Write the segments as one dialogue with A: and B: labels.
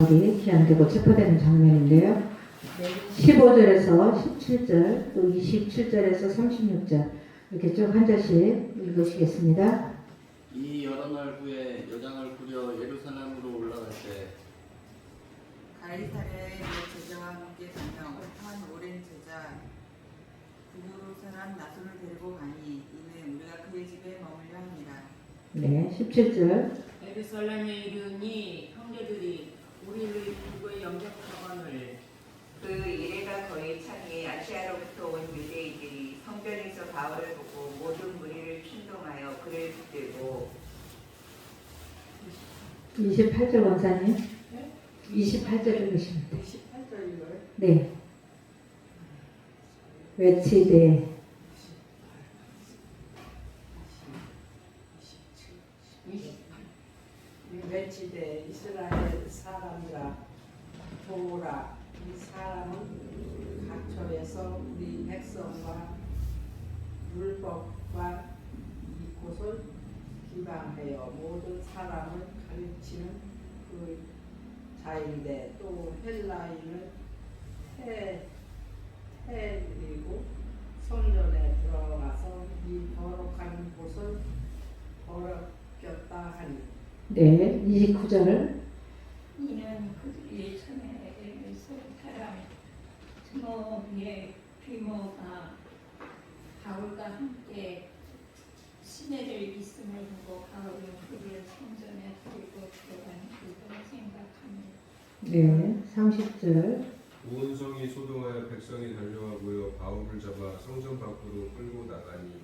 A: 바울이 기한되고 체포되는 장면인데요. 15절에서 17절, 또 27절에서 36절 이렇게 쭉 한 절씩 읽으시겠습니다.
B: 이 여러 날 후에 여장을 꾸려 예루살렘으로 올라갈 때
C: 가이사랴의 제자와 함께 가며 한 오랜 제자 구부로 사람 나손을 데리고 가니 이는 우리가 그의 집에 머물려 합니다.
A: 네, 17절.
D: 예루살렘에 이르니 형제들이 우리를 누구의 영접하거늘
E: 그 이래가 거의 차기에 아시아로부터 온 유대인들이 성전에서 바울을 보고 모든 무리를 충동하여 그를 붙들고
A: 28절 원사님.
D: 네?
A: 28절 읽으시면 돼요.
D: 18절인가요?
A: 네. 외치되
F: 외치되 이스라엘 사람이라 보라, 이 사람은 각처에서 우리 백성과 율법과 이곳을 비방하여 모든 사람을 가르치는 그 자인데 또 헬라인을 태리고 성전에 들어가서 이 거룩한 곳을 더럽혔다 하니
A: 네, 29절.
G: 이는 그들이 전에 에베소 사람 디모가 바울과 함께 시내를 있음을 보고 바울은 그를 성전에 데리고 들어가는 그걸 생각합니다.
A: 네, 30절.
H: 온 성이 소동하여 백성이 달려와 모여 바울을 잡아 성전 밖으로 끌고 나가니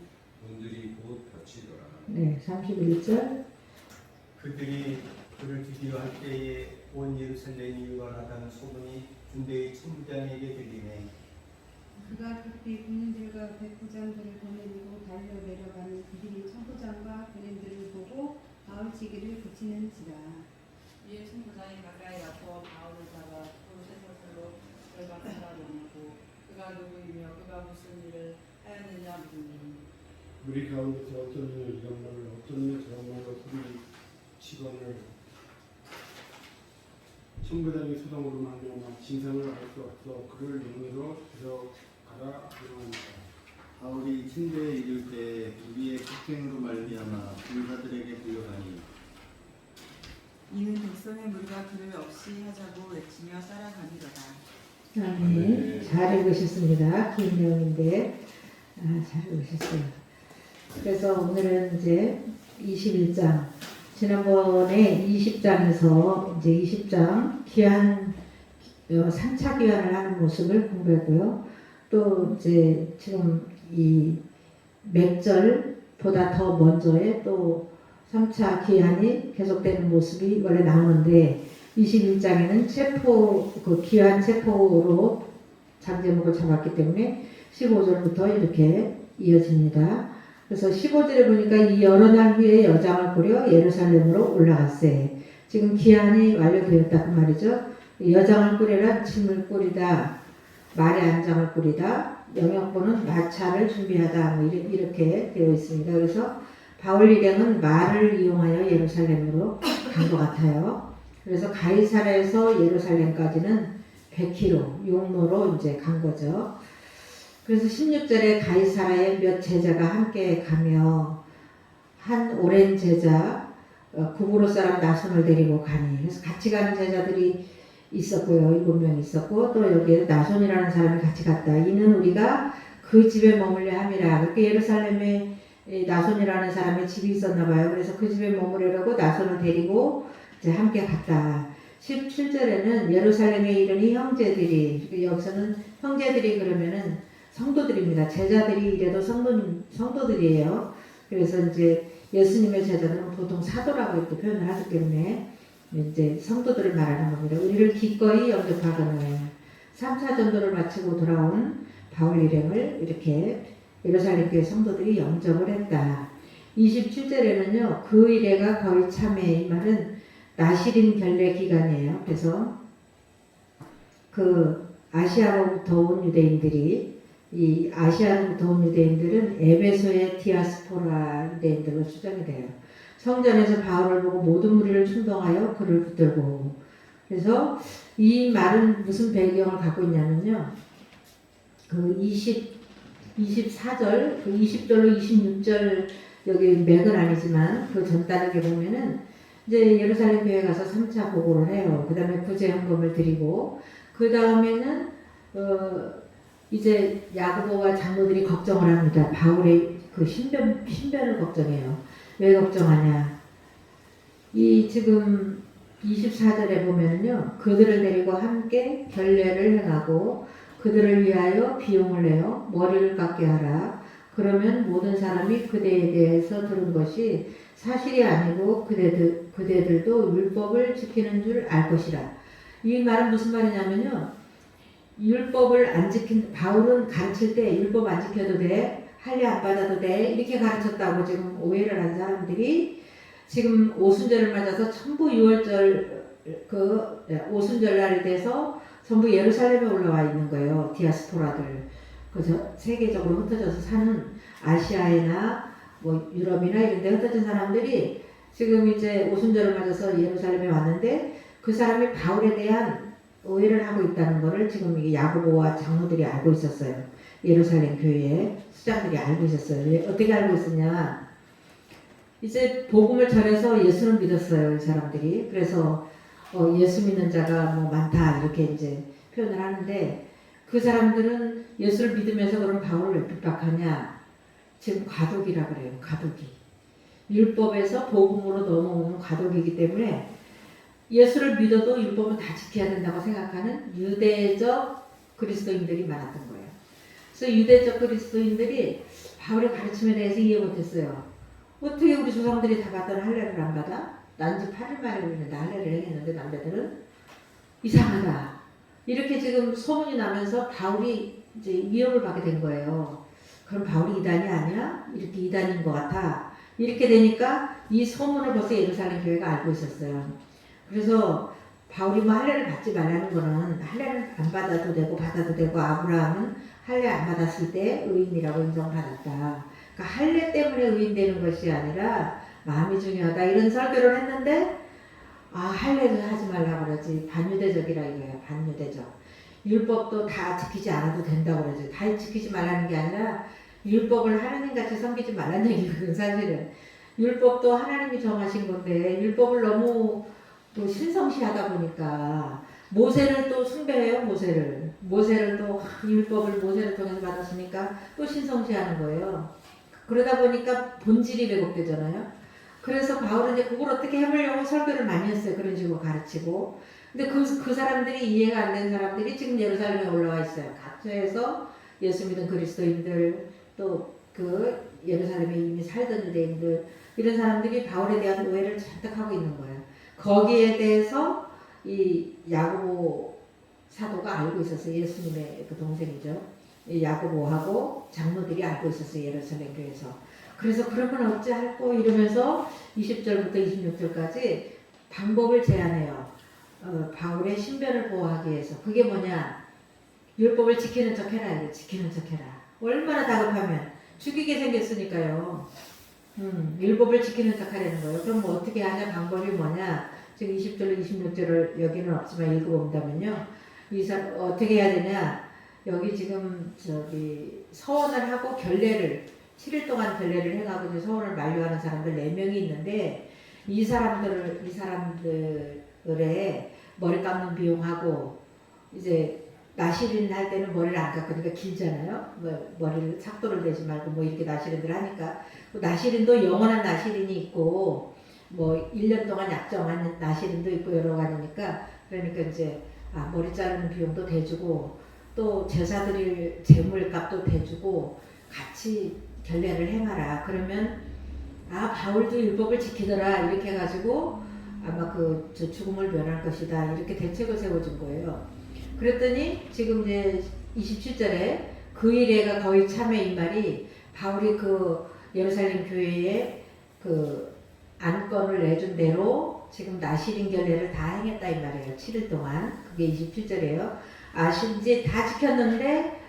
H: 온들이 곧 벼치더라.
A: 네, 31절.
I: 그들이 그를 죽이려 할 때에 온 예루살렘이 유관하다는 소문이 군대의 총장에게 들리네.
J: 그가 급히 군인들과 백부장들을 보내고 달려 내려가는 그들이 천부장과 군인들을 보고 바울치기를 붙이는지라.
C: 이에 총부장이 가까이 와서 바울을 잡아 포로세포로 결박하라 명하고 그가 누구이며 그가 무슨 일을 하였느냐 묻니
K: 우리 가운데서 어떤 이는 이런 말을 어떤 이는 저런 말로 소리 치거늘 총부장이 소동으로 말미암아 진상을 알 수 없어 그를 영으로 데려가라 명하니라.
B: 바울이 침대에 이를 때 우리의 폭행으로 말미암아 군사들에게 불려가니
C: 이는 백성의 무리가 그를 없이 하자고 외치며 따라가니로다.
A: 네, 잘 읽으셨습니다. 긴 내용인데 잘 읽으셨어요. 그래서 오늘은 이제 21장, 지난번에 20장에서 이제 20장 기한 3차 기한을 하는 모습을 공부했고요. 또 이제 지금 이 맥절보다 더 먼저에 또 3차 기한이 계속되는 모습이 원래 나오는데 21장에는 체포, 그 기한 체포로 장제목을 잡았기 때문에 15절부터 이렇게 이어집니다. 그래서 15절에 보니까 이 여러 날 후에 여장을 꾸려 예루살렘으로 올라갔어요. 지금 기한이 완료되었다 그 말이죠. 여장을 꾸리라 짐을 꾸리다, 말의 안장을 꾸리다, 영역보는 마차를 준비하다 뭐 이렇게 되어 있습니다. 그래서 바울 일행은 말을 이용하여 예루살렘으로 간 것 같아요. 그래서 가이사랴에서 예루살렘까지는 100km 용로로 이제 간 거죠. 그래서 16절에 가이사랴에 몇 제자가 함께 가며 한 오랜 제자 구부로 사람 나손을 데리고 가니, 그래서 같이 가는 제자들이 있었고요. 7명 있었고 또 여기에 나손이라는 사람이 같이 갔다. 이는 우리가 그 집에 머물려 함이라. 그렇게 예루살렘에 나손이라는 사람의 집이 있었나 봐요. 그래서 그 집에 머무르려고 나손을 데리고 이제 함께 갔다. 17절에는 예루살렘에 이르니 형제들이, 여기서는 형제들이 그러면은 성도들입니다. 제자들이 이래도 성도들이에요. 그래서 이제 예수님의 제자들은 보통 사도라고 이렇게 표현을 하기 때문에 이제 성도들을 말하는 겁니다. 우리를 기꺼이 영접하거늘 3차 전도를 마치고 돌아온 바울 일행을 이렇게 예루살렘 교회 성도들이 영접을 했다. 27절에는요. 그 이래가 거의 참에, 이 말은 나시림 결례 기간이에요. 그래서 그 아시아로부터 온 유대인들이, 이 아시아로부터 온 유대인들은 에베소의 디아스포라 유대인들로 추정이 돼요. 성전에서 바울을 보고 모든 무리를 충동하여 그를 붙들고, 그래서 이 말은 무슨 배경을 갖고 있냐면요. 그 24절, 그 20절로 26절 여기 맥은 아니지만 그 전단에 보면은 이제 예루살렘 교회 가서 3차 보고를 해요. 그 다음에 구제 헌금을 드리고 그 다음에는 이제 야고보와 장로들이 걱정을 합니다. 바울의 그 신변을 걱정해요. 왜 걱정하냐? 이 지금 24절에 보면은요, 그들을 데리고 함께 결례를 행하고 그들을 위하여 비용을 내어 머리를 깎게 하라. 그러면 모든 사람이 그대에 대해서 들은 것이 사실이 아니고 그대들도 율법을 지키는 줄 알 것이라. 이 말은 무슨 말이냐면요. 율법을 안 지킨, 바울은 가르칠 때 율법 안 지켜도 돼, 할례 안 받아도 돼, 이렇게 가르쳤다고 지금 오해를 한 사람들이 지금 오순절을 맞아서 전부 6월절 오순절 날이 돼서 전부 예루살렘에 올라와 있는 거예요. 디아스포라들. 그래서 세계적으로 흩어져서 사는 아시아이나 뭐 유럽이나 이런 데 흩어진 사람들이 지금 이제 오순절을 맞아서 예루살렘에 왔는데 그 사람이 바울에 대한 오해를 하고 있다는 것을 지금 이 야고보와 장로들이 알고 있었어요. 예루살렘 교회의 수장들이 알고 있었어요. 왜, 어떻게 알고 있었냐? 이제 복음을 전해서 예수를 믿었어요, 이 사람들이. 그래서 예수 믿는 자가 뭐 많다 이렇게 이제 표현을 하는데 그 사람들은 예수를 믿으면서 그럼 바울을 왜 핍박하냐? 지금 과도기라 그래요. 과도기. 율법에서 복음으로 넘어오는 과도기이기 때문에 예수를 믿어도 율법은 다 지켜야 된다고 생각하는 유대적 그리스도인들이 많았던 거예요. 그래서 유대적 그리스도인들이 바울의 가르침에 대해서 이해 못했어요. 어떻게 우리 조상들이 다 받던 할례를 안 받아? 난지 8일 만에 우리는 할례를 행했는데 남자들은 이상하다. 이렇게 지금 소문이 나면서 바울이 이제 위협을 받게 된 거예요. 그럼 바울이 이단이 아니야? 이렇게 이단인 것 같아. 이렇게 되니까 이 소문을 벌써 예루살렘 교회가 알고 있었어요. 그래서 바울이 뭐 할례를 받지 말라는 거는 할례를 안 받아도 되고 받아도 되고 아브라함은 할례 안 받았을 때 의인이라고 인정받았다. 그러니까 할례 때문에 의인되는 것이 아니라 마음이 중요하다. 이런 설교를 했는데 할례를 하지 말라고 그러지. 반유대적이라 이거예요. 반유대적. 율법도 다 지키지 않아도 된다고 그러지. 다 지키지 말라는 게 아니라 율법을 하나님같이 섬기지 말라는 얘기거든 사실은. 율법도 하나님이 정하신 건데 율법을 너무 또 신성시하다 보니까 모세를 또 숭배해요. 모세를 또 율법을 모세를 통해서 받았으니까 또 신성시하는 거예요. 그러다 보니까 본질이 왜곡되잖아요. 그래서 바울은 이제 그걸 어떻게 해보려고 설교를 많이 했어요. 그런 식으로 가르치고. 근데 그 사람들이 이해가 안 되는 사람들이 지금 예루살렘에 올라와 있어요. 각처에서 예수 믿은 그리스도인들 또 그 예루살렘에 이미 살던 유대인들 이런 사람들이 바울에 대한 오해를 잔뜩 하고 있는 거예요. 거기에 대해서 이 야고보 사도가 알고 있었어요. 예수님의 그 동생이죠. 이 야고보하고 장로들이 알고 있었어요. 예루살렘 교회에서. 그래서 그러면 어찌할꼬 이러면서 20절부터 26절까지 방법을 제안해요. 바울의 신변을 보호하기 위해서. 그게 뭐냐? 율법을 지키는 척 해라. 이거 지키는 척 해라. 얼마나 다급하면 죽이게 생겼으니까요. 율법을 지키는 척 하려는 거예요. 그럼 뭐 어떻게 하냐? 방법이 뭐냐? 지금 20절로 26절을 여기는 없지만 읽어본다면요. 어떻게 해야 되냐? 여기 지금 서원을 하고 결례를 7일 동안 결례를 행하고 이제 서원을 만료하는 사람들 4명이 있는데 이 사람들의 머리 감는 비용하고 이제 나시린 할 때는 머리를 안 깎으니까 길잖아요. 머리를 삭도를 대지 말고 뭐 이렇게 나시린들 하니까 나시린도 영원한 나시린이 있고 뭐 1년 동안 약정한 나시린도 있고 여러 가지니까 그러니까 이제 머리 자르는 비용도 대주고 또 제사 드릴 재물값도 대주고 같이 결례를 행하라. 그러면 바울도 율법을 지키더라 이렇게 해가지고 아마 죽음을 면할 것이다 이렇게 대책을 세워준 거예요. 그랬더니 지금 이제 27절에 그 일에가 거의 참에 이 말이 바울이 그 예루살렘 교회에 그 안건을 내준 대로 지금 나시린 결례를 다 행했다 이 말이에요. 7일 동안. 그게 27절이에요. 아신지 다 지켰는데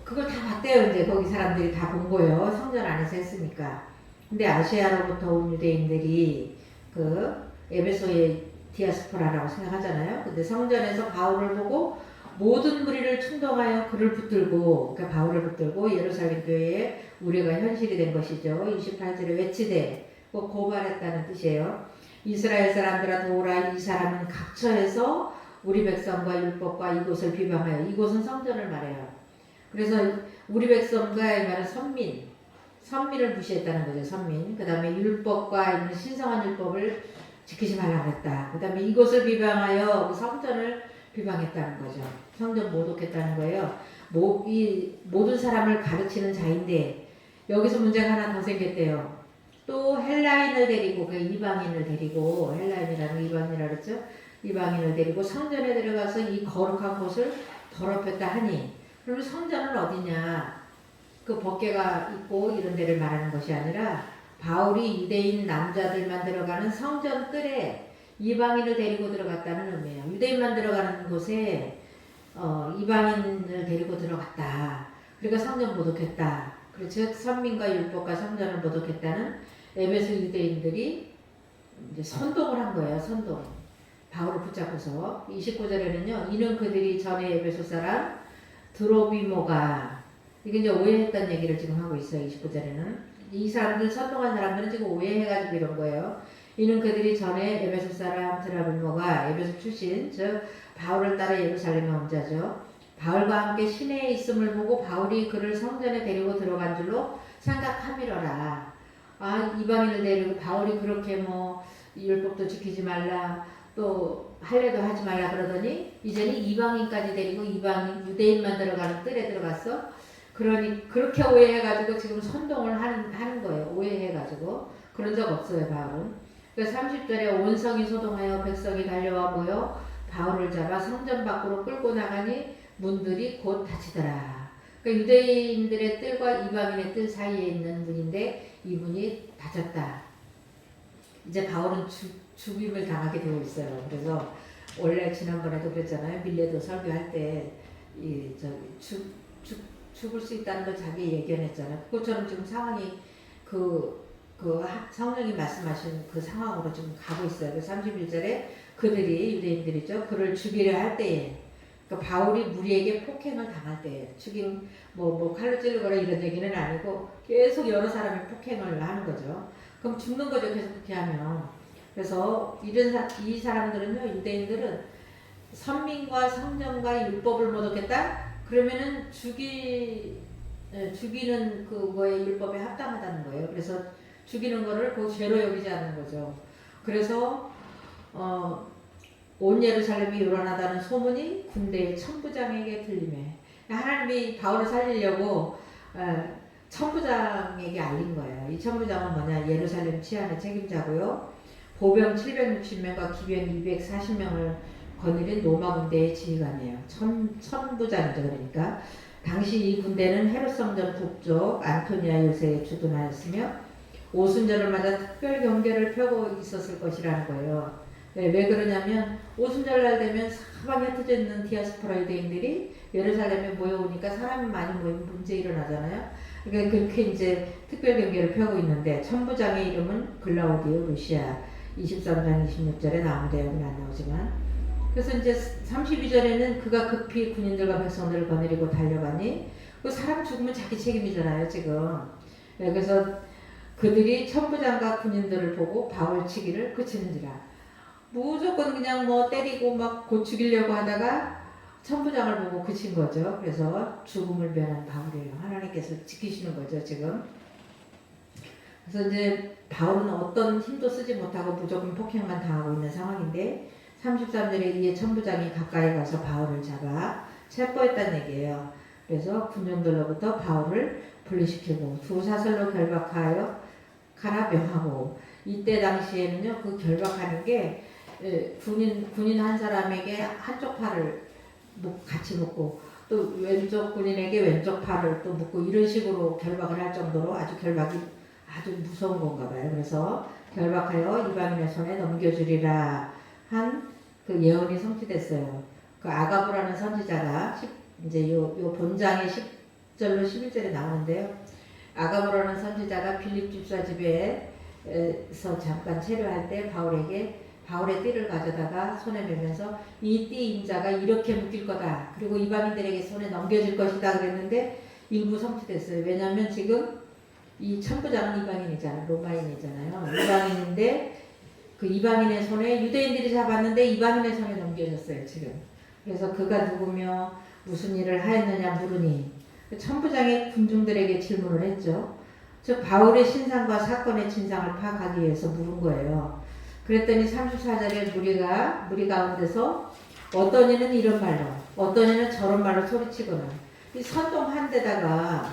A: 그걸 다 봤대요. 이제 거기 사람들이 다 본 거예요. 성전 안에서 했으니까. 근데 아시아로부터 온 유대인들이 그 에베소에 디아스포라라고 생각하잖아요. 근데 성전에서 바울을 보고 모든 무리를 충동하여 그를 붙들고, 그러니까 바울을 붙들고 예루살렘 교회에 우리가 현실이 된 것이죠. 28절에 외치되 고발했다는 뜻이에요. 이스라엘 사람들아 도우라. 이 사람은 각처에서 우리 백성과 율법과 이곳을 비방하여, 이곳은 성전을 말해요. 그래서 우리 백성과 이 말은 선민을 무시했다는 거죠. 선민. 그 다음에 율법과 있는 신성한 율법을 지키지 말라고 했다. 그 다음에 이곳을 비방하여 그 성전을 비방했다는 거죠. 성전 모독했다는 거예요. 이 모든 사람을 가르치는 자인데 여기서 문제가 하나 더 생겼대요. 또 헬라인을 데리고, 그 이방인을 데리고, 헬라인이라는 거 이방인이라고 그랬죠. 이방인을 데리고 성전에 들어가서 이 거룩한 곳을 더럽혔다 하니, 그러면 성전은 어디냐? 그 법궤가 있고 이런 데를 말하는 것이 아니라 바울이 유대인 남자들만 들어가는 성전 뜰에 이방인을 데리고 들어갔다는 의미예요. 유대인만 들어가는 곳에 이방인을 데리고 들어갔다. 그러니까 성전 모독했다. 그렇죠. 선민과 율법과 성전을 모독했다는 에베소 유대인들이 이제 선동을 한 거예요. 선동. 바울을 붙잡고서 29절에는요. 이는 그들이 전에 에베소 사람 드로비모가, 이게 이제 오해했던 얘기를 지금 하고 있어요. 29절에는. 이 사람들, 선동한 사람들은 지금 오해해가지고 이런 거예요. 이는 그들이 전에 에베소 사람 드로비모가, 에베소 출신, 즉 바울을 따라 예루살렘에 온 자죠. 바울과 함께 시내에 있음을 보고 바울이 그를 성전에 데리고 들어간 줄로 생각함이러라. 아, 이방인을 데리고 바울이 그렇게 뭐 율법도 지키지 말라, 또 할례도 하지 말라 그러더니 이제는 이방인까지 데리고 이방인 유대인만 들어가는 뜰에 들어갔어. 그러니 그렇게 오해해가지고 지금 선동을 하는 거예요. 오해해가지고. 그런 적 없어요, 바울은. 그래서 30절에 온 성이 소동하여 백성이 달려와 모여 바울을 잡아 성전 밖으로 끌고 나가니 문들이 곧 닫히더라. 그러니까 유대인들의 뜰과 이방인의 뜰 사이에 있는 문인데 이 문이 닫혔다. 이제 바울은 죽임을 당하게 되어 있어요. 그래서 원래 지난번에도 그랬잖아요. 밀레도 설교할 때 죽을 수 있다는 걸 자기 예견했잖아요. 그것처럼 지금 상황이 성령이 말씀하신 그 상황으로 지금 가고 있어요. 31절에 그들이, 유대인들이죠, 그를 죽이려 할 때에, 그러니까 바울이 무리에게 폭행을 당할 때에, 죽임 뭐 칼로 찌르거나 이런 얘기는 아니고 계속 여러 사람이 폭행을 하는 거죠. 그럼 죽는 거죠. 계속 그렇게 하면. 그래서 이 사람들은요, 유대인들은 선민과 성전과 율법을 모독했다? 그러면은 죽이는 그거에 율법에 합당하다는 거예요. 그래서 죽이는 거를 그 죄로 여기지 않는 거죠. 그래서 온 예루살렘이 요란하다는 소문이 군대의 천부장에게 들리매, 하나님이 바울을 살리려고 천부장에게 알린 거예요. 이 천부장은 뭐냐? 예루살렘 치안의 책임자고요. 보병 760명과 기병 240명을 거느린 로마 군대의 지휘관이에요. 천부장이죠. 그러니까 당시 이 군대는 헤롯 성전 북쪽 안토니아 요새에 주둔하였으며 오순절을 맞아 특별 경계를 펴고 있었을 것이라는 거예요. 왜 그러냐면 오순절날 되면 사방에 흩어져 있는 디아스포라 유대인들이 예루살렘에 모여오니까 사람이 많이 모이면 문제 일어나잖아요. 그러니까 그렇게 이제 특별 경계를 펴고 있는데, 천부장의 이름은 글라우디오 루시아. 23장 26절에 나오는데 여기는 안 나오지만, 그래서 이제 32절에는 그가 급히 군인들과 백성들을 거느리고 달려가니, 그 사람 죽으면 자기 책임이잖아요 지금. 그래서 그들이 천부장과 군인들을 보고 바울 치기를 그치는지라. 무조건 그냥 뭐 때리고 막 죽이려고 하다가 천부장을 보고 그친 거죠. 그래서 죽음을 면한 바울이에요. 하나님께서 지키시는 거죠 지금. 그래서 이제 바울은 어떤 힘도 쓰지 못하고 무조건 폭행만 당하고 있는 상황인데, 33절에 이에 천부장이 가까이 가서 바울을 잡아 체포했다는 얘기예요. 그래서 군중들로부터 바울을 분리시키고 두 사슬로 결박하여 가라 명하고, 이때 당시에는요 그 결박하는 게 군인 한 사람에게 한쪽 팔을 같이 묶고 또 왼쪽 군인에게 왼쪽 팔을 또 묶고 이런 식으로 결박을 할 정도로 아주 결박이 아주 무서운 건가 봐요. 그래서 결박하여 이방인의 손에 넘겨주리라 한 그 예언이 성취됐어요. 그 아가부라는 선지자가 이제 요 본장의 10절로 11절에 나오는데요. 아가부라는 선지자가 빌립 집사 집에서 잠깐 체류할 때 바울에게 바울의 띠를 가져다가 손에 메면서 이 띠 임자가 이렇게 묶일 거다. 그리고 이방인들에게 손에 넘겨질 것이다 그랬는데 일부 성취됐어요. 왜냐하면 지금 이 천부장은 이방인이잖아요. 로마인이잖아요. 이방인인데 그 이방인의 손에 유대인들이 잡았는데 이방인의 손에 넘겨졌어요. 지금. 그래서 그가 누구며 무슨 일을 하였느냐 물으니 천부장이 군중들에게 질문을 했죠. 즉 바울의 신상과 사건의 진상을 파악하기 위해서 물은 거예요. 그랬더니 34절에 무리 가운데서 어떤 이는 이런 말로 어떤 이는 저런 말로 소리치고는 이 선동한 데다가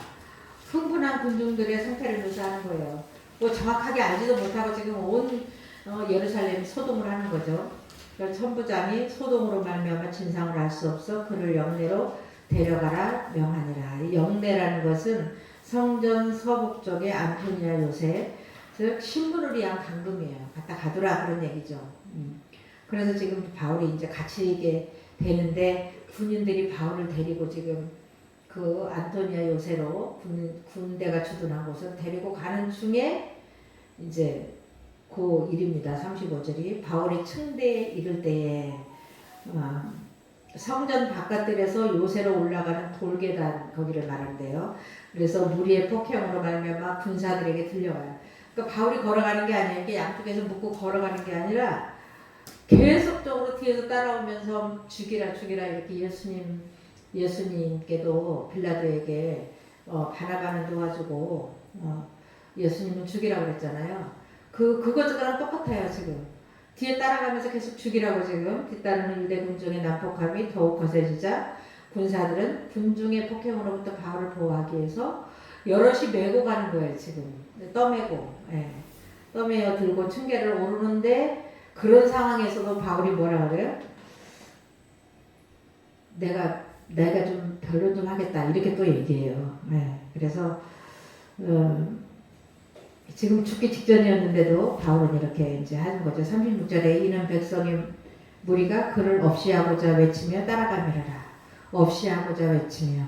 A: 흥분한 군중들의 상태를 묘사하는 거예요. 뭐 정확하게 알지도 못하고 지금 온 예루살렘이 소동을 하는 거죠. 그래서 천부장이 소동으로 말미암아 진상을 알 수 없어 그를 영내로 데려가라 명하니라. 이 영내라는 것은 성전 서북쪽의 안토니아 요새 즉 신분을 위한 감금이에요. 갖다 가두라 그런 얘기죠. 그래서 지금 바울이 이제 갇히게 되는데 군인들이 바울을 데리고 지금 그 안토니아 요새로 군대가 주둔한 곳을 데리고 가는 중에 이제 그 일입니다. 35절이 바울이 층대에 이를 때에 성전 바깥들에서 요새로 올라가는 돌계단 거기를 말한대요. 그래서 무리의 폭행으로 말미암아 군사들에게 들려와요. 그러니까 바울이 걸어가는 게 아니에요. 이렇게 양쪽에서 묶고 걸어가는 게 아니라 계속적으로 뒤에서 따라오면서 죽이라 이렇게 예수님께도 빌라도에게 바나바는 도와주고 예수님은 죽이라고 그랬잖아요. 그것과랑 똑같아요. 지금 뒤에 따라가면서 계속 죽이라고 지금 뒤따르는 유대 군중의 난폭함이 더욱 거세지자 군사들은 군중의 폭행으로부터 바울을 보호하기 위해서 여럿이 메고 가는 거예요. 지금 떠메고 떠메어 들고 층계를 오르는데 그런 상황에서도 바울이 뭐라 그래요? 내가 좀 변론 좀 하겠다 이렇게 또 얘기해요. 그래서 지금 죽기 직전이었는데도 바울은 이렇게 이제 하는 거죠. 36절에 이는 백성의 무리가 그를 없이 하고자 외치며 따라가미르라. 없이 하고자 외치며.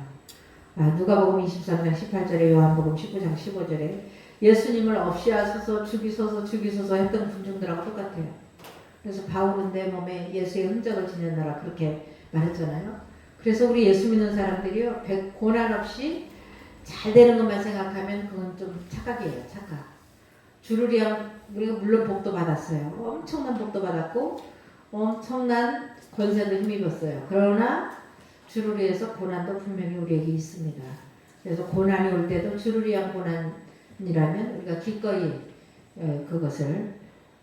A: 누가복음 23장 18절에 요한복음 19장 15절에 예수님을 없이 하소서 죽이소서 했던 군중들하고 똑같아요. 그래서 바울은 내 몸에 예수의 흔적을 지녔노라 그렇게 말했잖아요. 그래서 우리 예수 믿는 사람들이요 고난 없이 잘 되는 것만 생각하면 그건 좀 착각이에요. 착각. 주를 위한 우리가 물론 복도 받았어요. 엄청난 복도 받았고 엄청난 권세도 힘입었어요. 그러나 주를 위해서 고난도 분명히 우리에게 있습니다. 그래서 고난이 올 때도 주를 위한 고난이라면 우리가 기꺼이 그것을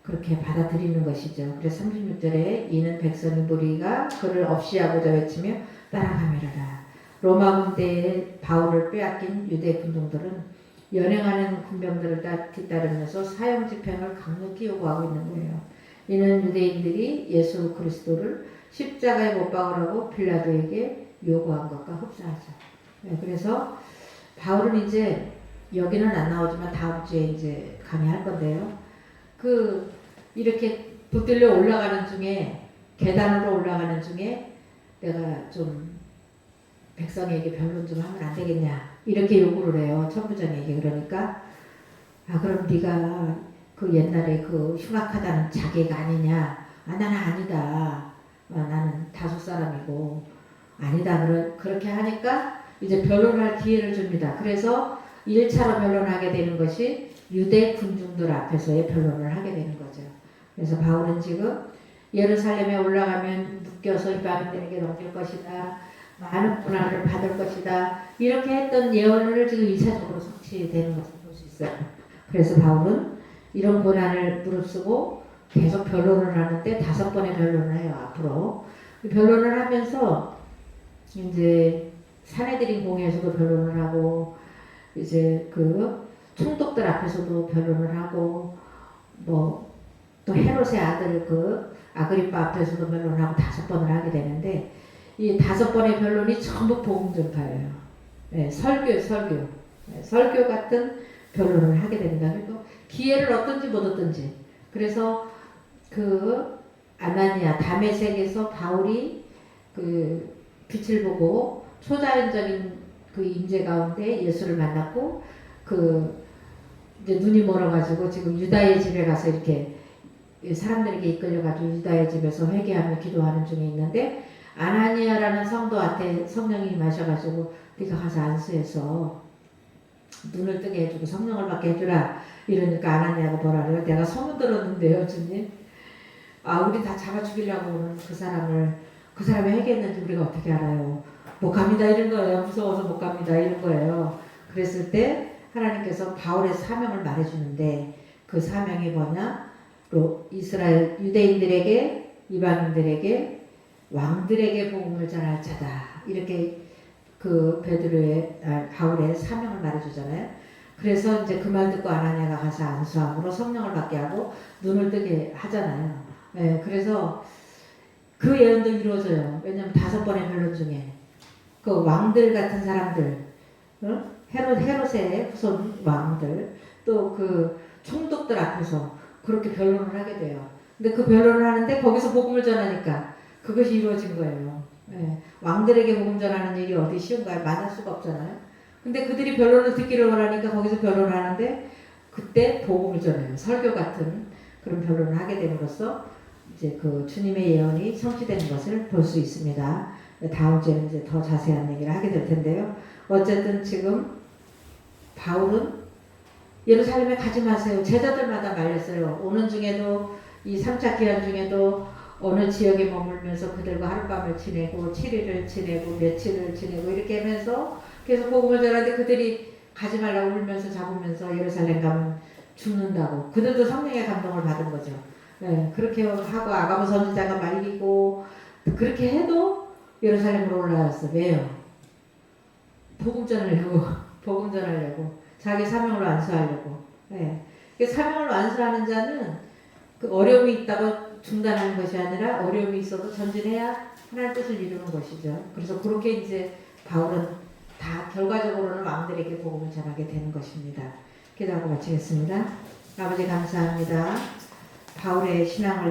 A: 그렇게 받아들이는 것이죠. 그래서 36절에 이는 백성의 무리가 그를 없이 하고자 외치며 따라가미르라. 로마 군대에 바울을 빼앗긴 유대 군중들은 연행하는 군병들을 뒤따르면서 사형 집행을 강력히 요구하고 있는 거예요. 이는 유대인들이 예수 그리스도를 십자가에 못 박으라고 빌라도에게 요구한 것과 흡사하죠. 그래서 바울은 이제 여기는 안 나오지만 다음 주에 이제 강의할 건데요. 이렇게 붙들려 올라가는 중에 계단으로 올라가는 중에 내가 좀 백성에게 변론 좀 하면 안 되겠냐 이렇게 요구를 해요. 천부장에게. 그러니까 그럼 네가 그 옛날에 그 흉악하다는 자기가 아니냐. 나는 아니다. 나는 다섯 사람이고 아니다. 그렇게 하니까 이제 변론할 기회를 줍니다. 그래서 1차로 변론하게 되는 것이 유대 군중들 앞에서의 변론을 하게 되는 거죠. 그래서 바울은 지금 예루살렘에 올라가면 묶여서 이방인들에게 넘길 것이다. 많은 고난을 받을 것이다. 이렇게 했던 예언을 지금 2차적으로 성취되는 것을 볼 수 있어요. 그래서 바울은 이런 고난을 무릅쓰고 계속 변론을 하는데 5번의 변론을 해요. 앞으로. 변론을 하면서 이제 사내들인 공회에서도 변론을 하고 이제 그 총독들 앞에서도 변론을 하고 뭐 또 헤롯의 아들 그 아그리파 앞에서도 변론을 하고 5번을 하게 되는데 이 5번의 변론이 전부 복음 전파예요. 설교 같은 변론을 하게 됩니다. 그리고 기회를 얻든지 못 얻든지. 그래서 그 아나니아 다메섹에서 바울이 그 빛을 보고 초자연적인 그 임재 가운데 예수를 만났고 이제 눈이 멀어가지고 지금 유다의 집에 가서 이렇게 사람들에게 이끌려가지고 유다의 집에서 회개하며 기도하는 중에 있는데 아나니아라는 성도한테 성령이 임하셔가지고 네가 가서 안수해서 눈을 뜨게 해주고 성령을 받게 해주라 이러니까 아나니아가 뭐라 그래요? 내가 소문 들었는데요 주님. 아 우리 다 잡아 죽이려고 오는 그 사람이 회개했는지 우리가 어떻게 알아요? 못 갑니다 이런 거예요. 무서워서 못 갑니다 이런 거예요. 그랬을 때 하나님께서 바울의 사명을 말해주는데 그 사명이 뭐냐? 이스라엘 유대인들에게 이방인들에게 왕들에게 복음을 전할 자다 이렇게 그 바울의 사명을 말해주잖아요. 그래서 이제 그 말 듣고 아나니아가 가서 안수함으로 성령을 받게 하고 눈을 뜨게 하잖아요. 네, 그래서 그 예언도 이루어져요. 왜냐하면 5번의 변론 중에 그 왕들 같은 사람들, 헤롯의 후손 왕들, 또 그 총독들 앞에서 그렇게 변론을 하게 돼요. 근데 그 변론을 하는데 거기서 복음을 전하니까 그것이 이루어진 거예요. 네, 왕들에게 복음 전하는 일이 어디 쉬운가요? 만날 수가 없잖아요. 근데 그들이 변론을 듣기를 원하니까 거기서 변론을 하는데 그때 복음을 전해요. 설교 같은 그런 변론을 하게 됨으로써 이제 그 주님의 예언이 성취되는 것을 볼 수 있습니다. 다음 주에는 이제 더 자세한 얘기를 하게 될 텐데요. 어쨌든 지금 바울은 예루살렘에 가지 마세요. 제자들마다 말렸어요. 오는 중에도 이 3차 기한 중에도 어느 지역에 머물면서 그들과 하룻밤을 지내고 7일을 지내고 며칠을 지내고 이렇게 하면서 계속 복음을 전하는데 그들이 가지 말라고 울면서 잡으면서 예루살렘 가면 죽는다고. 그들도 성령의 감동을 받은 거죠. 네, 그렇게 하고 아가보 선지자가 말리고 그렇게 해도 예루살렘으로 올라왔어. 왜요? 복음 전하려고 자기 사명으로 안수하려고. 네. 사명으로 안수하는 자는 그 어려움이 있다고 중단하는 것이 아니라 어려움이 있어도 전진해야 하나님의 뜻을 이루는 것이죠. 그래서 그렇게 이제 바울은 다 결과적으로는 왕들에게 복음을 전하게 되는 것입니다. 기도하고 마치겠습니다. 아버지 감사합니다. 바울의 신앙을